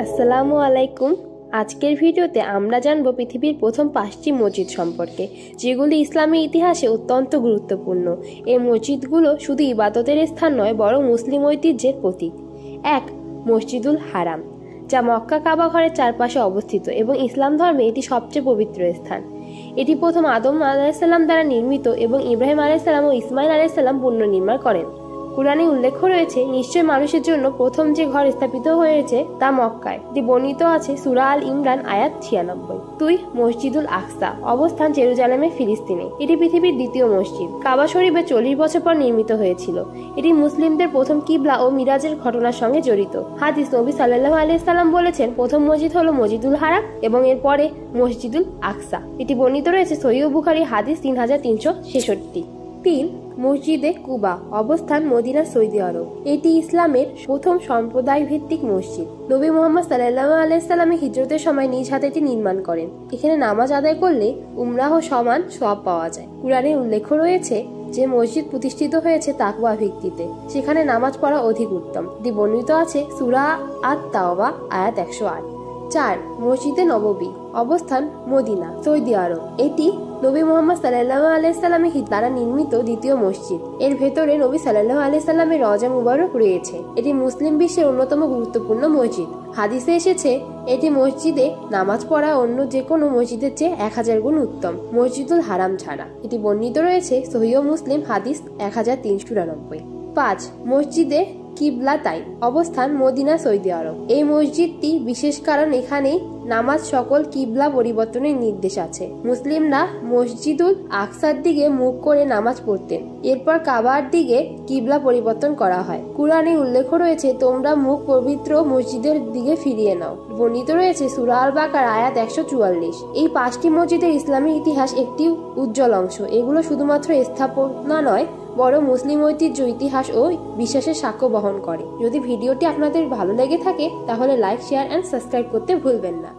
আসসালামু আলাইকুম। আজকের ভিডিওতে আমরা জানব পৃথিবীর প্রথম 5টি মসজিদ সম্পর্কে, যেগুলি ইসলামী ইতিহাসে অত্যন্ত গুরুত্বপূর্ণ। এই মসজিদগুলো শুধু ইবাদতের স্থান নয়, বরং মুসলিম ঐতিহ্যের প্রতীক। 1. মসজিদুল হারাম, যা মক্কা কাবা ঘরের চারপাশে অবস্থিত এবং ইসলাম ধর্মে এটি সবচেয়ে পবিত্র স্থান। এটি প্রথম আদম আলাইসাল্লাম দ্বারা নির্মিত এবং ইব্রাহিম আলাইসাল্লাম ও ইসমাইল আলাইসাল্লাম পুনর্নির্মাণ করেন। কুরআনে উল্লেখ রয়েছে, নিশ্চয় মানুষের জন্য প্রথম যে ঘর স্থাপিত হয়েছে তা মক্কায়। এটি বর্ণিত আছে সূরা আল ইমরান আয়াত 96। 2. মসজিদুল আকসা, অবস্থান জেরুজালেমে, ফিলিস্তিনে। এটি পৃথিবীর দ্বিতীয় মসজিদ। কাবা শরীফে 40 বছর পর নির্মিত হয়েছিল। এটি মুসলিমদের প্রথম কিবলা ও মিরাজের ঘটনার সঙ্গে জড়িত। হাদিস, নবী সাল্লাল্লাহু আলাইহি সাল্লাম বলেছেন, প্রথম মসজিদ হলো মসজিদুল হারাম এবং এরপরে মসজিদুল আকসা। এটি বর্ণিত রয়েছে সহিহ বুখারী হাদিস 3366। 3. মসজিদে কুবা, অবস্থান মদিনা, সৌদি আরব। এটি ইসলামের প্রথম সম্প্রদায় ভিত্তিক মসজিদ। নবী মুহাম্মদ সাল্লাল্লাহু আলাইহি সাল্লামের হিজরতের সময় নিজ হাতে এটি নির্মাণ করেন। এখানে নামাজ আদায় করলে উমরাহ সমান সওয়াব পাওয়া যায়। কুরআনে উল্লেখ রয়েছে যে মসজিদ প্রতিষ্ঠিত হয়েছে তাকওয়া ভিত্তিতে, সেখানে নামাজ পড়া অধিক উত্তম। এটি বর্ণিত আছে সূরা আত-তাওবা আয়াত 108। 4. মসজিদে নববী, অবস্থান মদিনা, সৌদি আরব। এটি নবী মুহাম্মদ সাল্লাল্লাহু আলাইহি সাল্লামের দ্বারা নির্মিত দ্বিতীয় মসজিদ। এর ভেতরে নবী সাল্লাল্লাহু আলাইহি সাল্লামের রওজা মুবারক রয়েছে। এটি মুসলিম বিশ্বের অন্যতম গুরুত্বপূর্ণ মসজিদ। হাদিসে এসেছে, এটি মসজিদে নামাজ পড়া অন্য যে কোনো মসজিদের চেয়ে 1000 গুণ উত্তম, মসজিদুল হারাম ছাড়া। এটি বর্ণিত রয়েছে সহিহ মুসলিম হাদিস 1394। 5. মসজিদে কিবলাতাইন, অবস্থান মদিনা, সৌদি আরব। এই মসজিদটি বিশেষ কারণ এখানেই নামাজ সকল কিবলা পরিবর্তনের নির্দেশ আছে। মুসলিমরা মসজিদুল আকসার দিকে মুখ করে নামাজ পড়তেন, এরপর কাবার দিকে কিবলা পরিবর্তন করা হয়। কুরআনে উল্লেখ রয়েছে, তোমরা মুখ পবিত্র মসজিদের দিকে ফিরিয়ে নাও। বর্ণিত রয়েছে সূরা আল বাকারা আয়াত 144। এই 5টি মসজিদের ইসলামী ইতিহাস একটি উজ্জ্বল অংশ। এগুলো শুধুমাত্র স্থাপনা নয়, বড় মুসলিম ঐতিহ্য, ইতিহাস ও বিশ্বাসের সাক্ষ্য বহন করে। যদি ভিডিওটি আপনাদের ভালো লেগে থাকে তাহলে লাইক, শেয়ার এন্ড সাবস্ক্রাইব করতে ভুলবেন না।